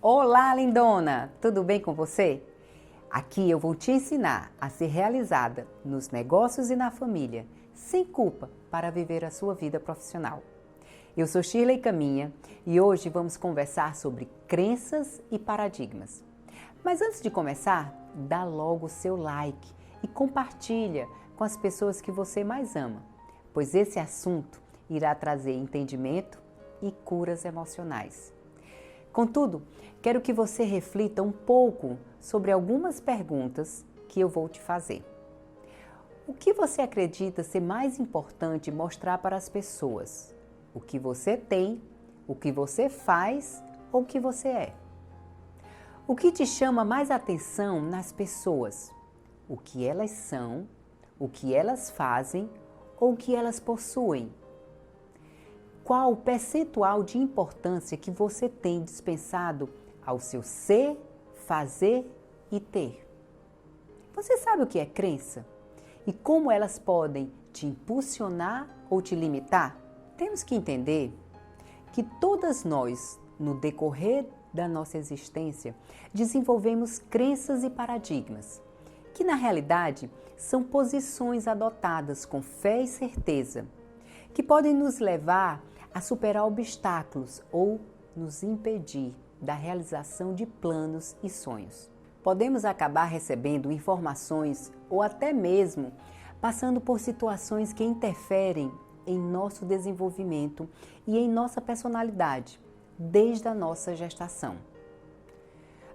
Olá, lindona! Tudo bem com você? Aqui eu vou te ensinar a ser realizada nos negócios e na família, sem culpa, para viver a sua vida profissional. Eu sou Shirley Caminha e hoje vamos conversar sobre crenças e paradigmas. Mas antes de começar, dá logo o seu like e compartilha com as pessoas que você mais ama, pois esse assunto irá trazer entendimento e curas emocionais. Contudo, quero que você reflita um pouco sobre algumas perguntas que eu vou te fazer. O que você acredita ser mais importante mostrar para as pessoas? O que você tem, o que você faz ou o que você é? O que te chama mais atenção nas pessoas? O que elas são, o que elas fazem ou o que elas possuem? Qual o percentual de importância que você tem dispensado ao seu ser, fazer e ter? Você sabe o que é crença? E como elas podem te impulsionar ou te limitar? Temos que entender que todas nós, no decorrer da nossa existência, desenvolvemos crenças e paradigmas, que na realidade são posições adotadas com fé e certeza, que podem nos levar a superar obstáculos ou nos impedir da realização de planos e sonhos. Podemos acabar recebendo informações ou até mesmo passando por situações que interferem em nosso desenvolvimento e em nossa personalidade, desde a nossa gestação.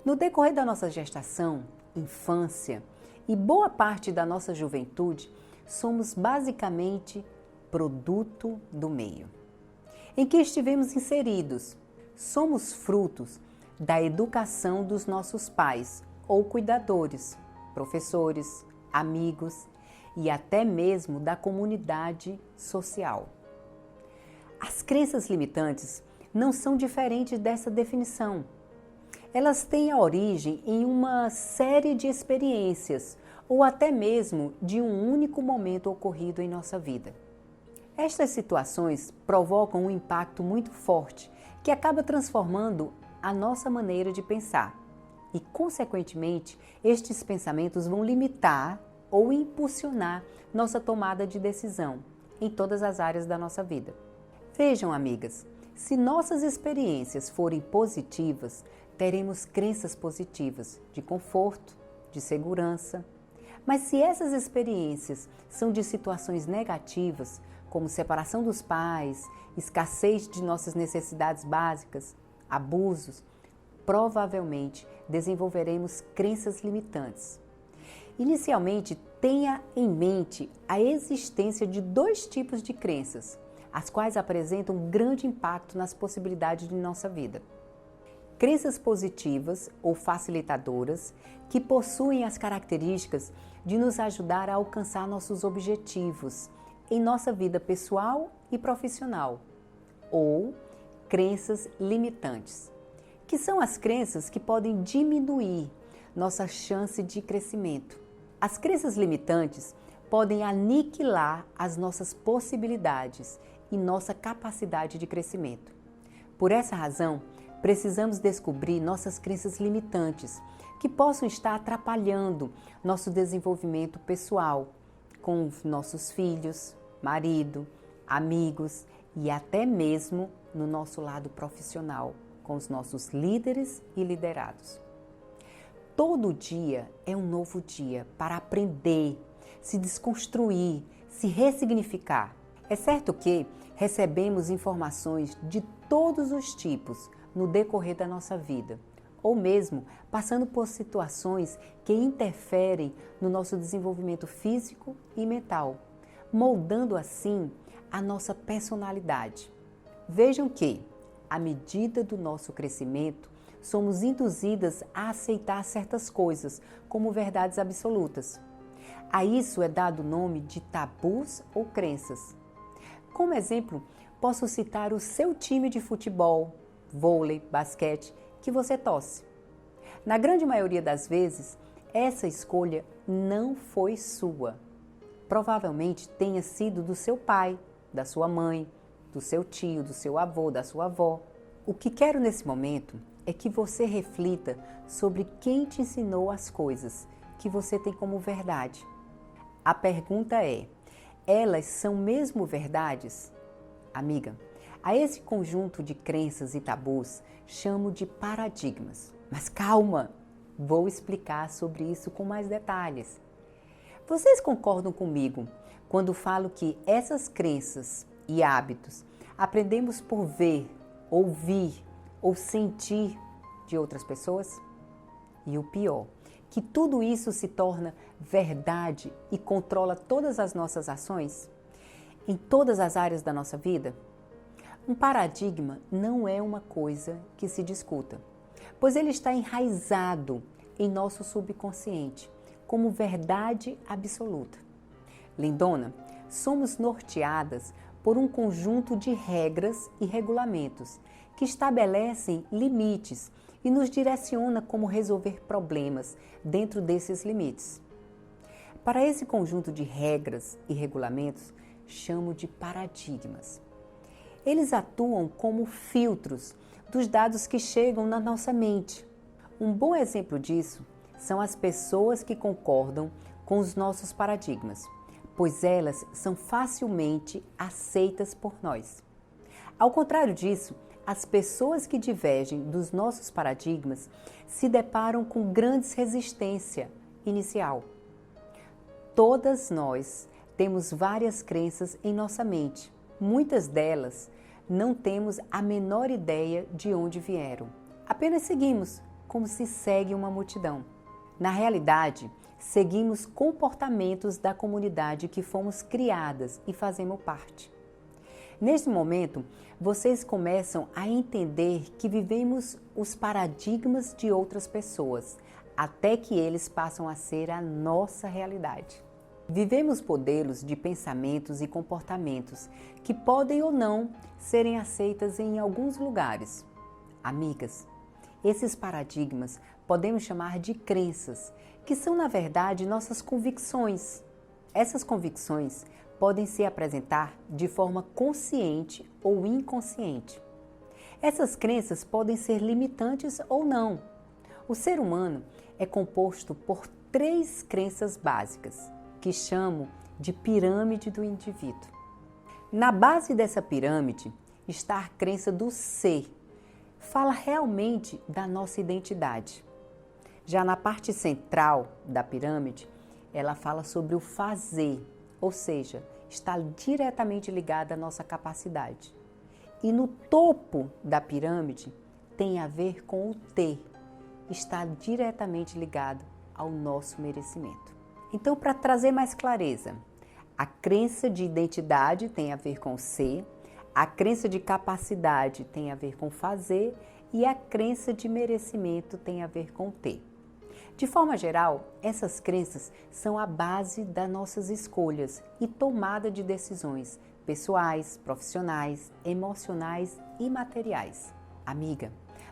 No decorrer da nossa gestação, infância e boa parte da nossa juventude, somos basicamente produto do meio em que estivemos inseridos. Somos frutos da educação dos nossos pais ou cuidadores, professores, amigos e até mesmo da comunidade social. As crenças limitantes não são diferentes dessa definição. Elas têm a origem em uma série de experiências ou até mesmo de um único momento ocorrido em nossa vida. Estas situações provocam um impacto muito forte que acaba transformando a nossa maneira de pensar e, consequentemente, estes pensamentos vão limitar ou impulsionar nossa tomada de decisão em todas as áreas da nossa vida. Vejam, amigas, se nossas experiências forem positivas, teremos crenças positivas de conforto, de segurança. Mas se essas experiências são de situações negativas, como separação dos pais, escassez de nossas necessidades básicas, abusos, provavelmente desenvolveremos crenças limitantes. Inicialmente, tenha em mente a existência de dois tipos de crenças, as quais apresentam um grande impacto nas possibilidades de nossa vida. Crenças positivas ou facilitadoras que possuem as características de nos ajudar a alcançar nossos objetivos em nossa vida pessoal e profissional, ou crenças limitantes, que são as crenças que podem diminuir nossa chance de crescimento. As crenças limitantes podem aniquilar as nossas possibilidades e nossa capacidade de crescimento. Por essa razão, precisamos descobrir nossas crenças limitantes, que possam estar atrapalhando nosso desenvolvimento pessoal, com os nossos filhos, marido, amigos e até mesmo no nosso lado profissional, com os nossos líderes e liderados. Todo dia é um novo dia para aprender, se desconstruir, se ressignificar. É certo que recebemos informações de todos os tipos no decorrer da nossa vida, ou mesmo passando por situações que interferem no nosso desenvolvimento físico e mental, moldando assim a nossa personalidade. Vejam que, à medida do nosso crescimento, somos induzidas a aceitar certas coisas como verdades absolutas. A isso é dado o nome de tabus ou crenças. Como exemplo, posso citar o seu time de futebol, vôlei, basquete, que você torce. Na grande maioria das vezes, essa escolha não foi sua. Provavelmente tenha sido do seu pai, da sua mãe, do seu tio, do seu avô, da sua avó. O que quero nesse momento é que você reflita sobre quem te ensinou as coisas que você tem como verdade. A pergunta é: elas são mesmo verdades? Amiga, a esse conjunto de crenças e tabus chamo de paradigmas. Mas calma, vou explicar sobre isso com mais detalhes. Vocês concordam comigo quando falo que essas crenças e hábitos aprendemos por ver, ouvir ou sentir de outras pessoas? E o pior, que tudo isso se torna verdade e controla todas as nossas ações, em todas as áreas da nossa vida? Um paradigma não é uma coisa que se discuta, pois ele está enraizado em nosso subconsciente como verdade absoluta. Lindona, somos norteadas por um conjunto de regras e regulamentos que estabelecem limites e nos direciona como resolver problemas dentro desses limites. Para esse conjunto de regras e regulamentos, chamo de paradigmas. Eles atuam como filtros dos dados que chegam na nossa mente. Um bom exemplo disso são as pessoas que concordam com os nossos paradigmas, pois elas são facilmente aceitas por nós. Ao contrário disso, as pessoas que divergem dos nossos paradigmas se deparam com grande resistência inicial. Todas nós temos várias crenças em nossa mente. Muitas delas não temos a menor ideia de onde vieram. Apenas seguimos, como se segue uma multidão. Na realidade, seguimos comportamentos da comunidade que fomos criadas e fazemos parte. Neste momento, vocês começam a entender que vivemos os paradigmas de outras pessoas, até que eles passam a ser a nossa realidade. Vivemos modelos de pensamentos e comportamentos que podem ou não serem aceitas em alguns lugares. Amigas, esses paradigmas podemos chamar de crenças, que são, na verdade, nossas convicções. Essas convicções podem se apresentar de forma consciente ou inconsciente. Essas crenças podem ser limitantes ou não. O ser humano é composto por 3 crenças básicas, que chamo de pirâmide do indivíduo. Na base dessa pirâmide está a crença do ser. Fala realmente da nossa identidade. Já na parte central da pirâmide, ela fala sobre o fazer, ou seja, está diretamente ligada à nossa capacidade. E no topo da pirâmide tem a ver com o ter, está diretamente ligado ao nosso merecimento. Então, para trazer mais clareza, a crença de identidade tem a ver com o ser, a crença de capacidade tem a ver com fazer e a crença de merecimento tem a ver com ter. De forma geral, essas crenças são a base das nossas escolhas e tomada de decisões pessoais, profissionais, emocionais e materiais. Amiga,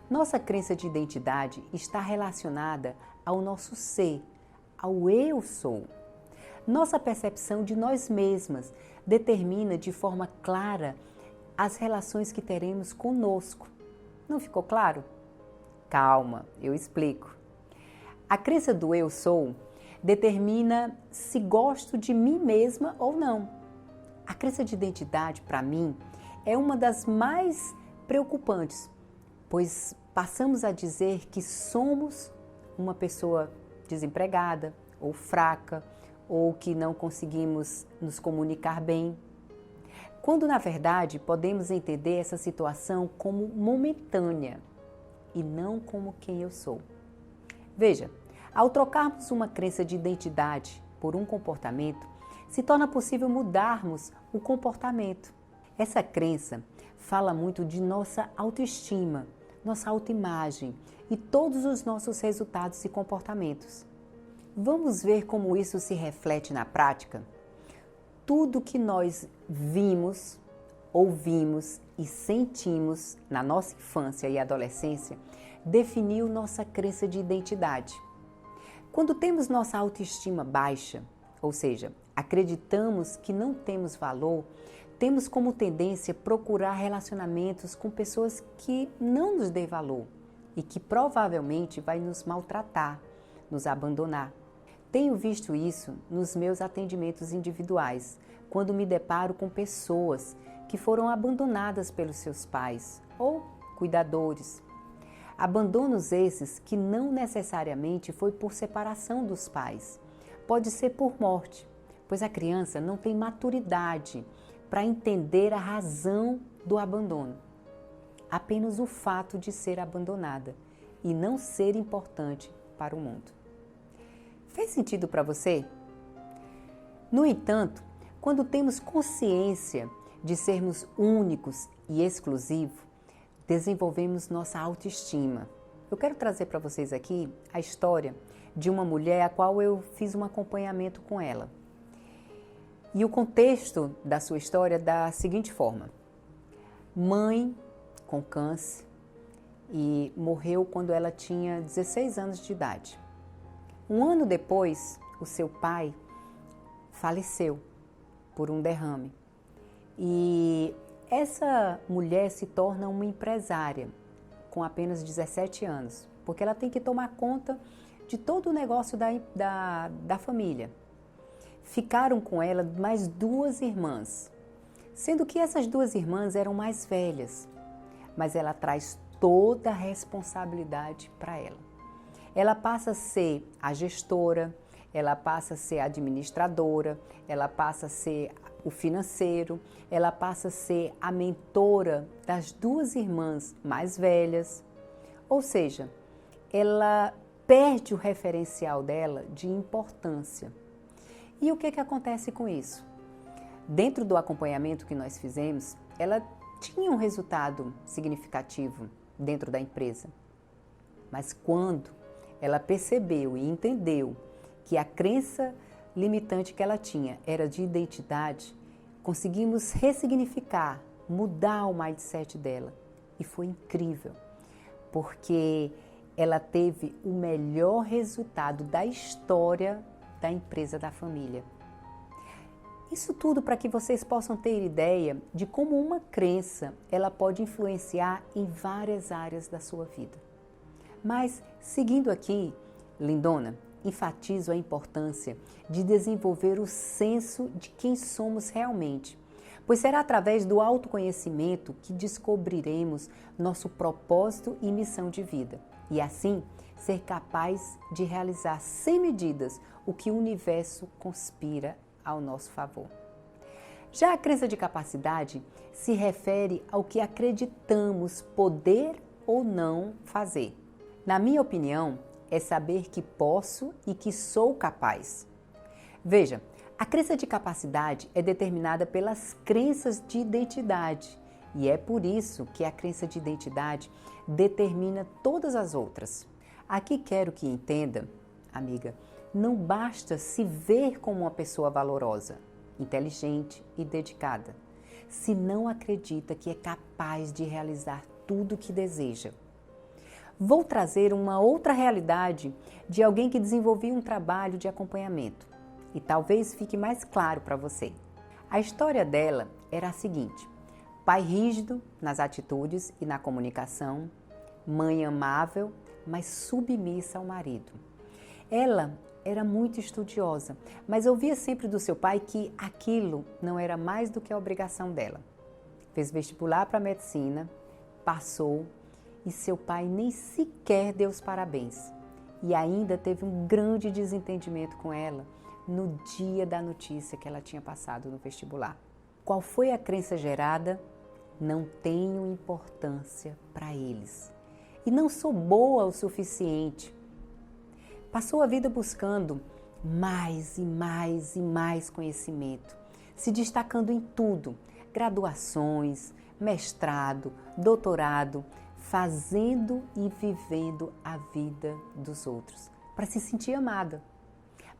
nossa crença de identidade está relacionada ao nosso ser, ao eu sou. Nossa percepção de nós mesmas determina de forma clara as relações que teremos conosco. Não ficou claro? Calma, eu explico. A crença do eu sou determina se gosto de mim mesma ou não. A crença de identidade, para mim, é uma das mais preocupantes, pois passamos a dizer que somos uma pessoa desempregada ou fraca ou que não conseguimos nos comunicar bem, quando na verdade podemos entender essa situação como momentânea e não como quem eu sou. Veja, ao trocarmos uma crença de identidade por um comportamento, se torna possível mudarmos o comportamento. Essa crença fala muito de nossa autoestima, nossa autoimagem e todos os nossos resultados e comportamentos. Vamos ver como isso se reflete na prática? Tudo que nós vimos, ouvimos e sentimos na nossa infância e adolescência definiu nossa crença de identidade. Quando temos nossa autoestima baixa, ou seja, acreditamos que não temos valor, temos como tendência procurar relacionamentos com pessoas que não nos dêem valor e que provavelmente vai nos maltratar, nos abandonar. Tenho visto isso nos meus atendimentos individuais, quando me deparo com pessoas que foram abandonadas pelos seus pais ou cuidadores. Abandonos esses que não necessariamente foi por separação dos pais, pode ser por morte, pois a criança não tem maturidade para entender a razão do abandono. Apenas o fato de ser abandonada e não ser importante para o mundo. Fez sentido para você? No entanto, quando temos consciência de sermos únicos e exclusivos, desenvolvemos nossa autoestima. Eu quero trazer para vocês aqui a história de uma mulher a qual eu fiz um acompanhamento com ela. E o contexto da sua história é da seguinte forma: mãe com câncer e morreu quando ela tinha 16 anos de idade. Um ano depois, o seu pai faleceu por um derrame. E essa mulher se torna uma empresária com apenas 17 anos, porque ela tem que tomar conta de todo o negócio da família. Ficaram com ela mais 2 irmãs, sendo que essas 2 irmãs eram mais velhas, mas ela traz toda a responsabilidade para ela. Ela passa a ser a gestora, ela passa a ser a administradora, ela passa a ser o financeiro, ela passa a ser a mentora das 2 irmãs mais velhas. Ou seja, ela perde o referencial dela de importância. E o que acontece com isso? Dentro do acompanhamento que nós fizemos, ela tinha um resultado significativo dentro da empresa. Mas quando ela percebeu e entendeu que a crença limitante que ela tinha era de identidade, conseguimos ressignificar, mudar o mindset dela. E foi incrível, porque ela teve o melhor resultado da história da empresa da família. Isso tudo para que vocês possam ter ideia de como uma crença ela pode influenciar em várias áreas da sua vida. Mas, seguindo aqui, lindona, enfatizo a importância de desenvolver o senso de quem somos realmente, pois será através do autoconhecimento que descobriremos nosso propósito e missão de vida, e assim ser capaz de realizar sem medidas o que o universo conspira ao nosso favor. Já a crença de capacidade se refere ao que acreditamos poder ou não fazer. Na minha opinião, é saber que posso e que sou capaz. Veja, a crença de capacidade é determinada pelas crenças de identidade e é por isso que a crença de identidade determina todas as outras. Aqui quero que entenda, amiga, não basta se ver como uma pessoa valorosa, inteligente e dedicada, se não acredita que é capaz de realizar tudo o que deseja. Vou trazer uma outra realidade de alguém que desenvolveu um trabalho de acompanhamento e talvez fique mais claro para você. A história dela era a seguinte: pai rígido nas atitudes e na comunicação, mãe amável, mas submissa ao marido. Ela era muito estudiosa, mas ouvia sempre do seu pai que aquilo não era mais do que a obrigação dela. Fez vestibular para medicina, passou, e seu pai nem sequer deu os parabéns. E ainda teve um grande desentendimento com ela no dia da notícia que ela tinha passado no vestibular. Qual foi a crença gerada? Não tenho importância para eles. E não sou boa o suficiente. Passou a vida buscando mais e mais e mais conhecimento, se destacando em tudo, graduações, mestrado, doutorado, fazendo e vivendo a vida dos outros, para se sentir amada.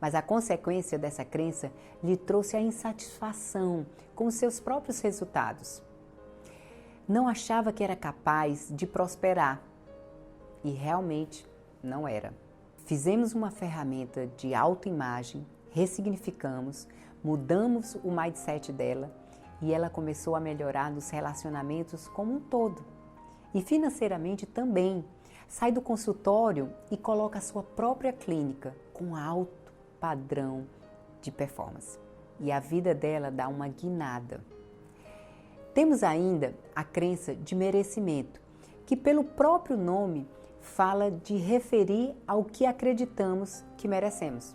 Mas a consequência dessa crença lhe trouxe a insatisfação com os seus próprios resultados. Não achava que era capaz de prosperar e realmente não era. Fizemos uma ferramenta de autoimagem, ressignificamos, mudamos o mindset dela e ela começou a melhorar nos relacionamentos como um todo. E financeiramente também, Sai do consultório e coloca a sua própria clínica com alto padrão de performance. E a vida dela dá uma guinada. Temos ainda a crença de merecimento, que pelo próprio nome fala de referir ao que acreditamos que merecemos.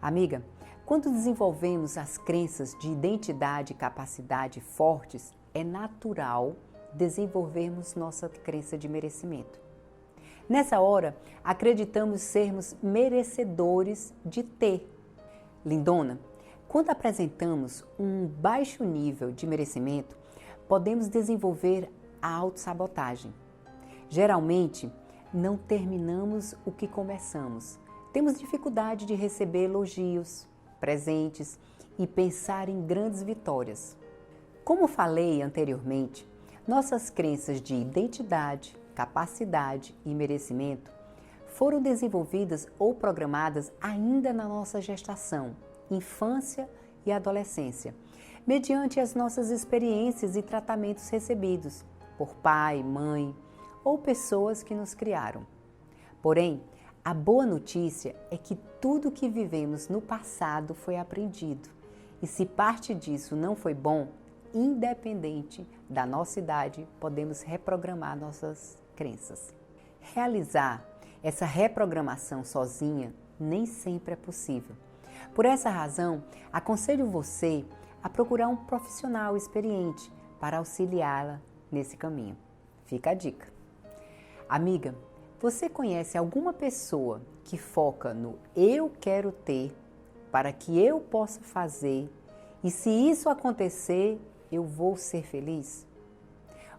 Amiga, quando desenvolvemos as crenças de identidade e capacidade fortes, é natural desenvolvermos nossa crença de merecimento. Nessa hora, acreditamos sermos merecedores de ter. Lindona, quando apresentamos um baixo nível de merecimento, podemos desenvolver a autossabotagem. Geralmente, não terminamos o que começamos. Temos dificuldade de receber elogios, presentes e pensar em grandes vitórias. Como falei anteriormente, nossas crenças de identidade, capacidade e merecimento foram desenvolvidas ou programadas ainda na nossa gestação, infância e adolescência, mediante as nossas experiências e tratamentos recebidos por pai, mãe ou pessoas que nos criaram. Porém, a boa notícia é que tudo que vivemos no passado foi aprendido. E se parte disso não foi bom, independente da nossa idade, podemos reprogramar nossas crenças. Realizar essa reprogramação sozinha nem sempre é possível. Por essa razão, aconselho você a procurar um profissional experiente para auxiliá-la nesse caminho. Fica a dica. Amiga, você conhece alguma pessoa que foca no eu quero ter para que eu possa fazer e se isso acontecer, eu vou ser feliz?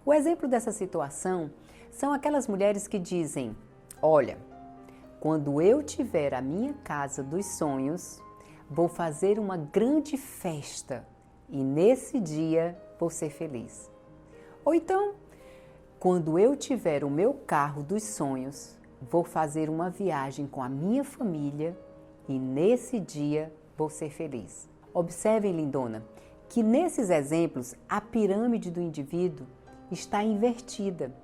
O exemplo dessa situação são aquelas mulheres que dizem: olha, quando eu tiver a minha casa dos sonhos, vou fazer uma grande festa e nesse dia vou ser feliz. Ou então, quando eu tiver o meu carro dos sonhos, vou fazer uma viagem com a minha família e nesse dia vou ser feliz. Observem, lindona, que nesses exemplos a pirâmide do indivíduo está invertida.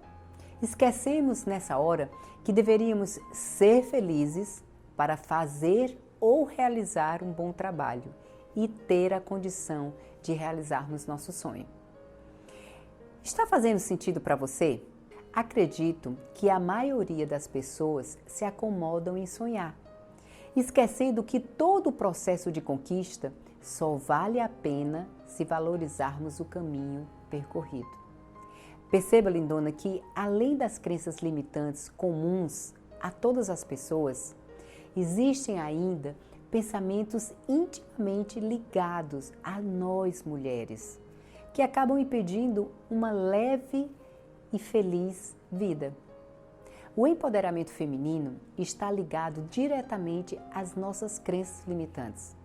Esquecemos nessa hora que deveríamos ser felizes para fazer ou realizar um bom trabalho e ter a condição de realizarmos nosso sonho. Está fazendo sentido para você? Acredito que a maioria das pessoas se acomodam em sonhar, esquecendo que todo o processo de conquista só vale a pena se valorizarmos o caminho percorrido. Perceba, lindona, que além das crenças limitantes comuns a todas as pessoas, existem ainda pensamentos intimamente ligados a nós mulheres, que acabam impedindo uma leve e feliz vida. O empoderamento feminino está ligado diretamente às nossas crenças limitantes.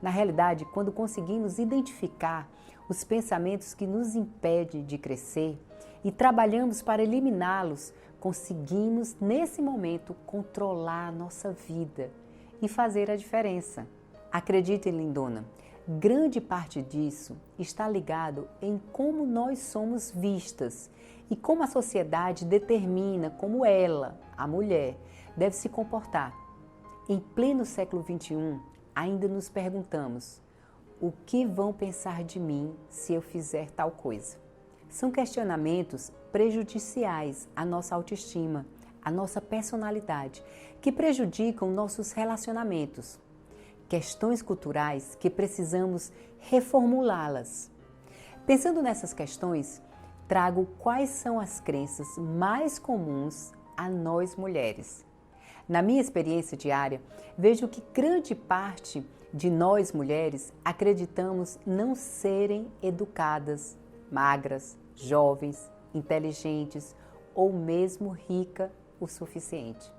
Na realidade, quando conseguimos identificar os pensamentos que nos impedem de crescer e trabalhamos para eliminá-los, conseguimos, nesse momento, controlar a nossa vida e fazer a diferença. Acredite, lindona, grande parte disso está ligado em como nós somos vistas e como a sociedade determina como ela, a mulher, deve se comportar. Em pleno século XXI, ainda nos perguntamos: o que vão pensar de mim se eu fizer tal coisa? São questionamentos prejudiciais à nossa autoestima, à nossa personalidade, que prejudicam nossos relacionamentos. Questões culturais que precisamos reformulá-las. Pensando nessas questões, trago quais são as crenças mais comuns a nós mulheres. Na minha experiência diária, vejo que grande parte de nós mulheres acreditamos não serem educadas, magras, jovens, inteligentes ou mesmo rica o suficiente.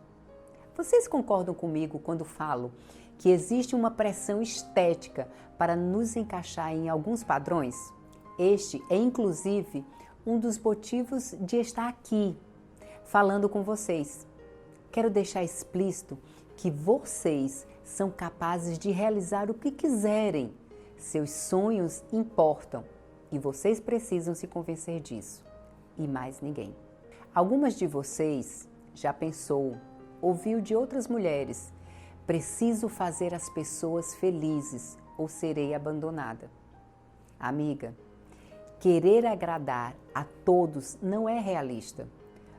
Vocês concordam comigo quando falo que existe uma pressão estética para nos encaixar em alguns padrões? Este é, inclusive, um dos motivos de estar aqui, falando com vocês. Quero deixar explícito que vocês são capazes de realizar o que quiserem. Seus sonhos importam e vocês precisam se convencer disso. E mais ninguém. Algumas de vocês Já pensou, ouviu de outras mulheres: preciso fazer as pessoas felizes ou serei abandonada? Amiga, querer agradar a todos não é realista.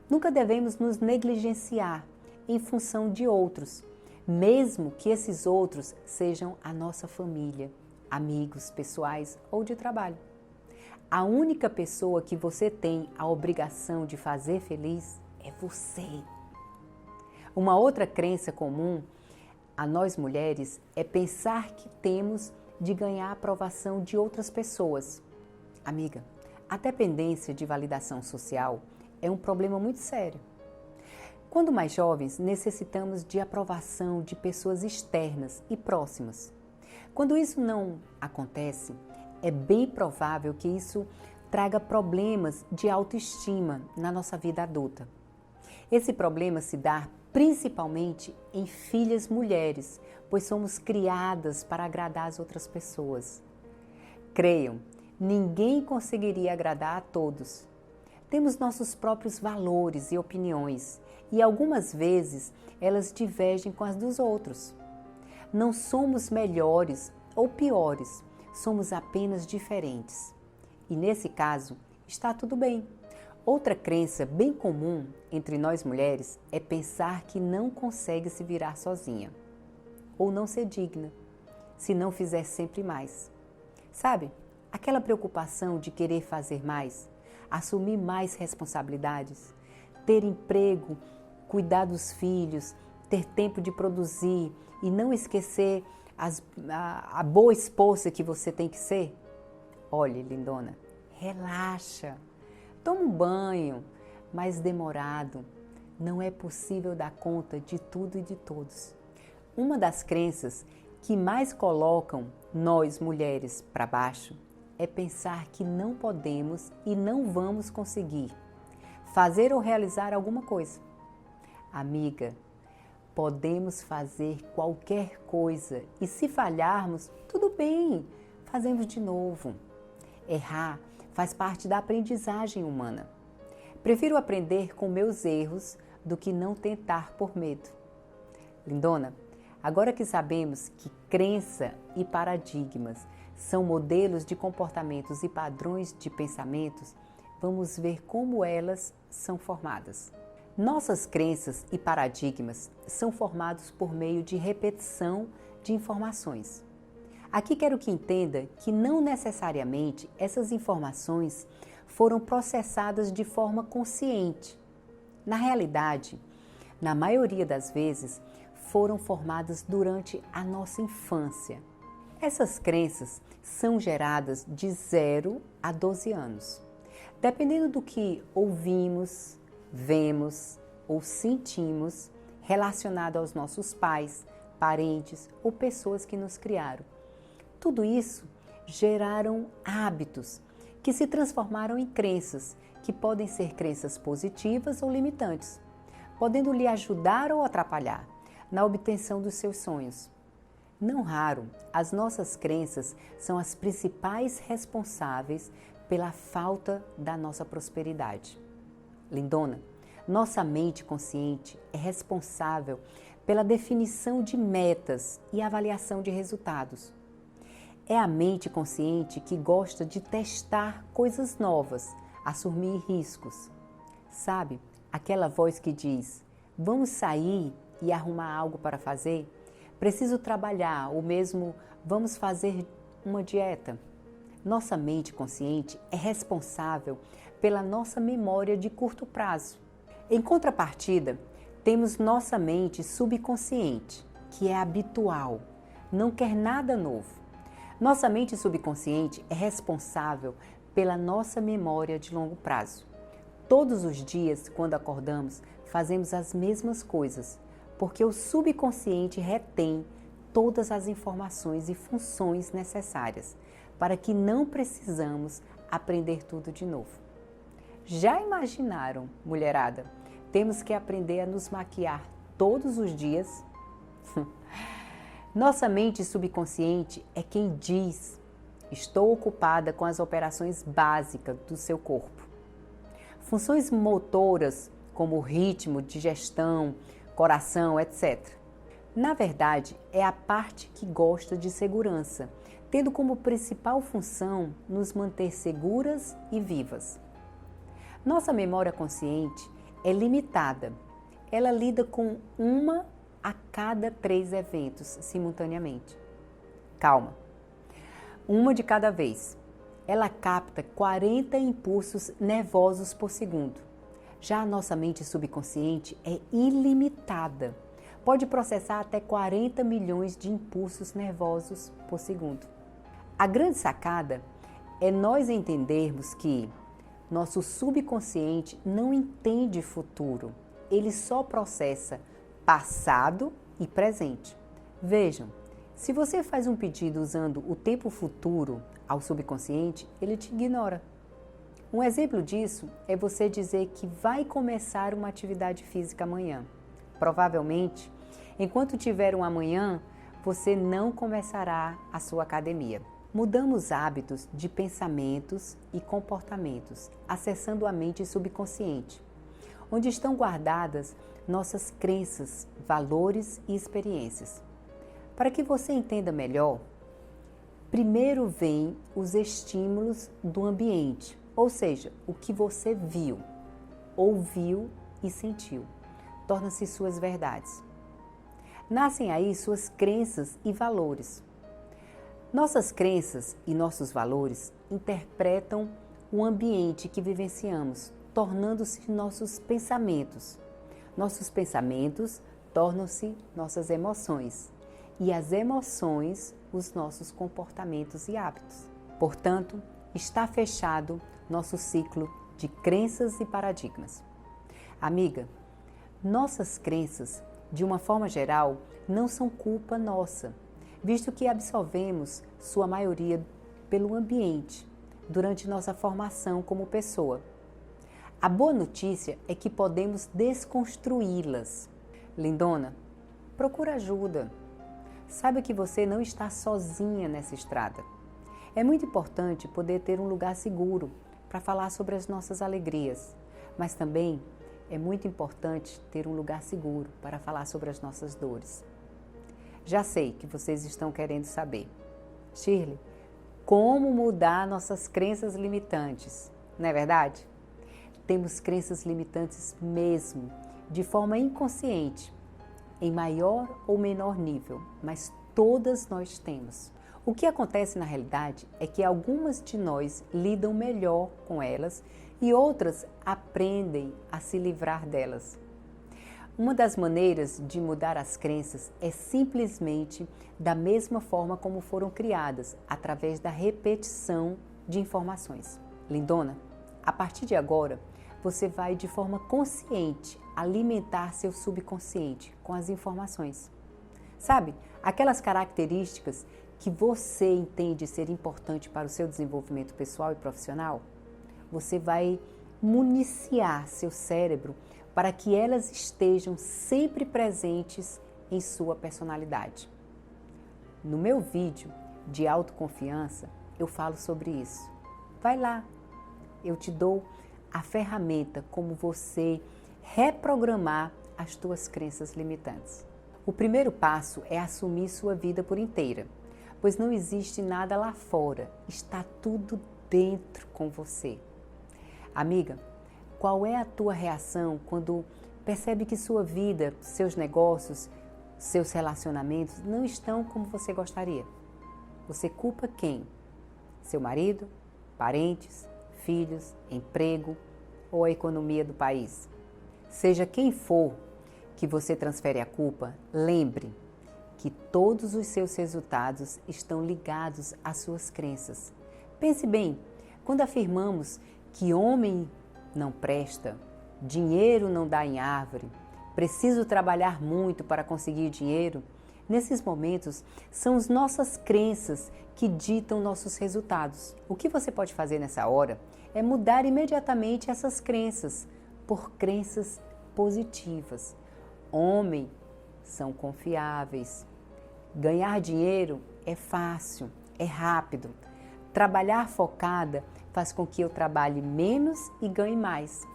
Nunca devemos nos negligenciar em função de outros, mesmo que esses outros sejam a nossa família, amigos pessoais ou de trabalho. A única pessoa que você tem a obrigação de fazer feliz é você. Uma outra crença comum a nós mulheres é pensar que temos de ganhar a aprovação de outras pessoas. Amiga, a dependência de validação social é um problema muito sério. Quando mais jovens, necessitamos de aprovação de pessoas externas e próximas. Quando isso não acontece, é bem provável que isso traga problemas de autoestima na nossa vida adulta. Esse problema se dá principalmente em filhas mulheres, pois somos criadas para agradar as outras pessoas. Creiam, ninguém conseguiria agradar a todos. Temos nossos próprios valores e opiniões, e algumas vezes elas divergem com as dos outros. Não somos melhores ou piores, somos apenas diferentes. E nesse caso, está tudo bem. Outra crença bem comum entre nós mulheres é pensar que não consegue se virar sozinha, ou não ser digna, se não fizer sempre mais. Sabe, aquela preocupação de querer fazer mais, assumir mais responsabilidades, ter emprego, cuidar dos filhos, ter tempo de produzir e não esquecer a boa esposa que você tem que ser? Olha, lindona, relaxa, toma um banho mais demorado. Não é possível dar conta de tudo e de todos. Uma das crenças que mais colocam nós mulheres para baixo é pensar que não podemos e não vamos conseguir fazer ou realizar alguma coisa. Amiga, podemos fazer qualquer coisa e se falharmos, tudo bem, fazemos de novo. Errar faz parte da aprendizagem humana. Prefiro aprender com meus erros do que não tentar por medo. Lindona, agora que sabemos que crença e paradigmas são modelos de comportamentos e padrões de pensamentos, vamos ver como elas são formadas. Nossas crenças e paradigmas são formados por meio de repetição de informações. Aqui quero que entenda que não necessariamente essas informações foram processadas de forma consciente. Na realidade, na maioria das vezes, foram formadas durante a nossa infância. Essas crenças são geradas de 0 a 12 anos. Dependendo do que ouvimos, vemos ou sentimos relacionado aos nossos pais, parentes ou pessoas que nos criaram. Tudo isso geraram hábitos que se transformaram em crenças, que podem ser crenças positivas ou limitantes, podendo lhe ajudar ou atrapalhar na obtenção dos seus sonhos. Não raro, as nossas crenças são as principais responsáveis pela falta da nossa prosperidade. Lindona, nossa mente consciente é responsável pela definição de metas e avaliação de resultados. É a mente consciente que gosta de testar coisas novas, assumir riscos. Sabe, aquela voz que diz: vamos sair e arrumar algo para fazer? Preciso trabalhar, ou mesmo vamos fazer uma dieta. Nossa mente consciente é responsável pela nossa memória de curto prazo. Em contrapartida, temos nossa mente subconsciente, que é habitual, não quer nada novo. Nossa mente subconsciente é responsável pela nossa memória de longo prazo. Todos os dias, quando acordamos, fazemos as mesmas coisas, porque o subconsciente retém todas as informações e funções necessárias para que não precisamos aprender tudo de novo. Já imaginaram, mulherada? Temos que aprender a nos maquiar todos os dias? Nossa mente subconsciente é quem diz: estou ocupada com as operações básicas do seu corpo. Funções motoras como ritmo, digestão, coração, etc. Na verdade, é a parte que gosta de segurança, tendo como principal função nos manter seguras e vivas. Nossa memória consciente é limitada. Ela lida com uma a cada 3 eventos simultaneamente. Calma, uma de cada vez. Ela capta 40 impulsos nervosos por segundo. Já a nossa mente subconsciente é ilimitada. Pode processar até 40 milhões de impulsos nervosos por segundo. A grande sacada é nós entendermos que nosso subconsciente não entende futuro, ele só processa passado e presente. Vejam, se você faz um pedido usando o tempo futuro ao subconsciente, ele te ignora. Um exemplo disso é você dizer que vai começar uma atividade física amanhã. Provavelmente, enquanto tiver um amanhã, você não começará a sua academia. Mudamos hábitos de pensamentos e comportamentos, acessando a mente subconsciente, onde estão guardadas nossas crenças, valores e experiências. Para que você entenda melhor, primeiro vêm os estímulos do ambiente, ou seja, o que você viu, ouviu e sentiu. Torna-se suas verdades. Nascem aí suas crenças e valores. Nossas crenças e nossos valores interpretam o ambiente que vivenciamos, tornando-se nossos pensamentos. Nossos pensamentos tornam-se nossas emoções e as emoções os nossos comportamentos e hábitos. Portanto, está fechado nosso ciclo de crenças e paradigmas. Amiga, nossas crenças, de uma forma geral, não são culpa nossa, visto que absorvemos sua maioria pelo ambiente durante nossa formação como pessoa. A boa notícia é que podemos desconstruí-las. Lindona, procura ajuda. Saiba que você não está sozinha nessa estrada. É muito importante poder ter um lugar seguro para falar sobre as nossas alegrias, mas também é muito importante ter um lugar seguro para falar sobre as nossas dores. Já sei que vocês estão querendo saber. Shirley, como mudar nossas crenças limitantes? Não é verdade? Temos crenças limitantes mesmo, de forma inconsciente, em maior ou menor nível, mas todas nós temos. O que acontece na realidade é que algumas de nós lidam melhor com elas e outras aprendem a se livrar delas. Uma das maneiras de mudar as crenças é simplesmente da mesma forma como foram criadas, através da repetição de informações. Lindona, a partir de agora, você vai de forma consciente alimentar seu subconsciente com as informações. Sabe, aquelas características que você entende ser importante para o seu desenvolvimento pessoal e profissional? Você vai municiar seu cérebro para que elas estejam sempre presentes em sua personalidade. No meu vídeo de autoconfiança, eu falo sobre isso. Vai lá, eu te dou a ferramenta como você reprogramar as tuas crenças limitantes. O primeiro passo é assumir sua vida por inteira, pois não existe nada lá fora, está tudo dentro com você. Amiga, qual é a tua reação quando percebe que sua vida, seus negócios, seus relacionamentos não estão como você gostaria? Você culpa quem? Seu marido, parentes, filhos, emprego ou a economia do país? Seja quem for que você transfere a culpa, lembre que todos os seus resultados estão ligados às suas crenças. Pense bem, quando afirmamos que homem não presta, dinheiro não dá em árvore, preciso trabalhar muito para conseguir dinheiro, nesses momentos são as nossas crenças que ditam nossos resultados. O que você pode fazer nessa hora é mudar imediatamente essas crenças por crenças positivas. Homem são confiáveis. Ganhar dinheiro é fácil, é rápido. Trabalhar focada faz com que eu trabalhe menos e ganhe mais.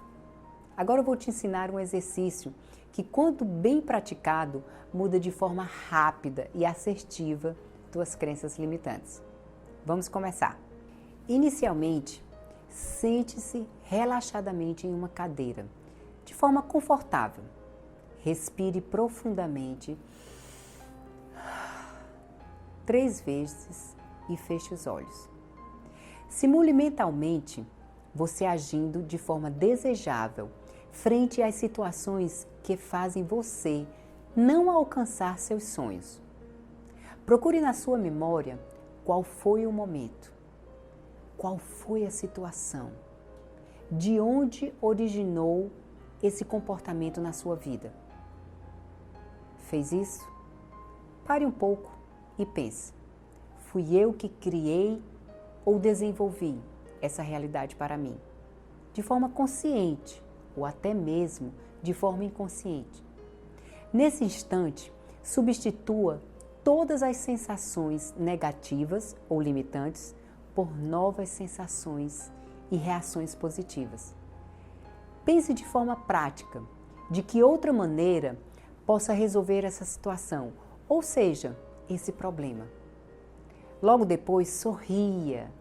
Agora eu vou te ensinar um exercício que, quando bem praticado, muda de forma rápida e assertiva tuas crenças limitantes. Vamos começar. Inicialmente, sente-se relaxadamente em uma cadeira, de forma confortável. Respire profundamente 3 vezes e feche os olhos. Simule mentalmente você agindo de forma desejável frente às situações que fazem você não alcançar seus sonhos. Procure na sua memória qual foi o momento, qual foi a situação, de onde originou esse comportamento na sua vida. Fez isso? Pare um pouco e pense: fui eu que criei ou desenvolvi essa realidade para mim? De forma consciente ou até mesmo de forma inconsciente. Nesse instante, substitua todas as sensações negativas ou limitantes por novas sensações e reações positivas. Pense de forma prática de que outra maneira possa resolver essa situação, ou seja, esse problema. Logo depois, sorria,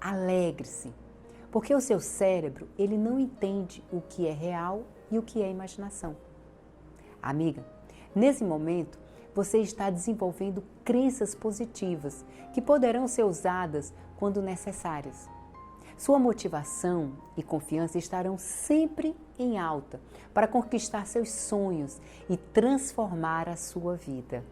alegre-se, porque o seu cérebro, ele não entende o que é real e o que é imaginação. Amiga, nesse momento, você está desenvolvendo crenças positivas que poderão ser usadas quando necessárias. Sua motivação e confiança estarão sempre em alta para conquistar seus sonhos e transformar a sua vida.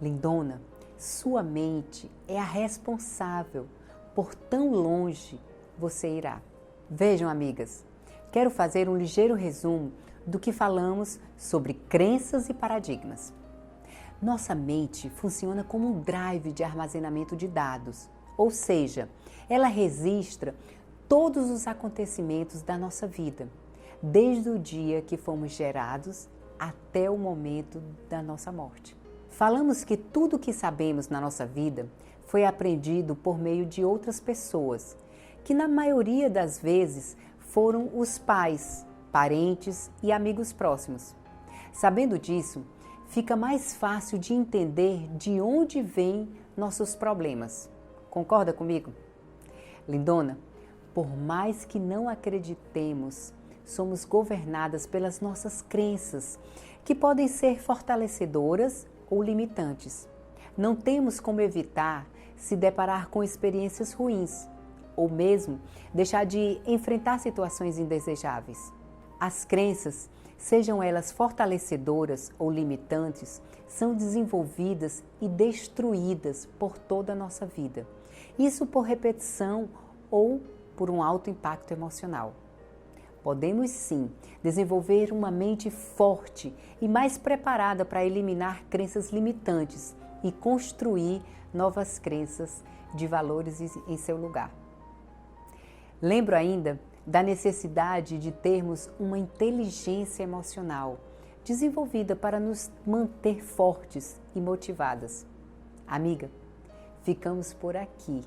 Lindona, sua mente é a responsável por tão longe você irá. Vejam, amigas, quero fazer um ligeiro resumo do que falamos sobre crenças e paradigmas. Nossa mente funciona como um drive de armazenamento de dados, ou seja, ela registra todos os acontecimentos da nossa vida, desde o dia que fomos gerados até o momento da nossa morte. Falamos que tudo o que sabemos na nossa vida foi aprendido por meio de outras pessoas, que na maioria das vezes foram os pais, parentes e amigos próximos. Sabendo disso, fica mais fácil de entender de onde vêm nossos problemas. Concorda comigo? Lindona, por mais que não acreditemos, somos governadas pelas nossas crenças, que podem ser fortalecedoras ou limitantes. Não temos como evitar se deparar com experiências ruins, ou mesmo deixar de enfrentar situações indesejáveis. As crenças, sejam elas fortalecedoras ou limitantes, são desenvolvidas e destruídas por toda a nossa vida. Isso por repetição ou por um alto impacto emocional. Podemos sim desenvolver uma mente forte e mais preparada para eliminar crenças limitantes e construir novas crenças de valores em seu lugar. Lembro ainda da necessidade de termos uma inteligência emocional desenvolvida para nos manter fortes e motivadas. Amiga, ficamos por aqui.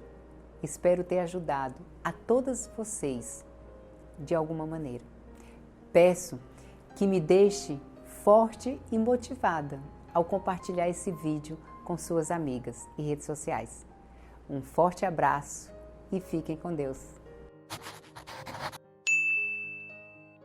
Espero ter ajudado a todas vocês de alguma maneira. Peço que me deixe forte e motivada ao compartilhar esse vídeo com suas amigas e redes sociais. Um forte abraço e fiquem com Deus.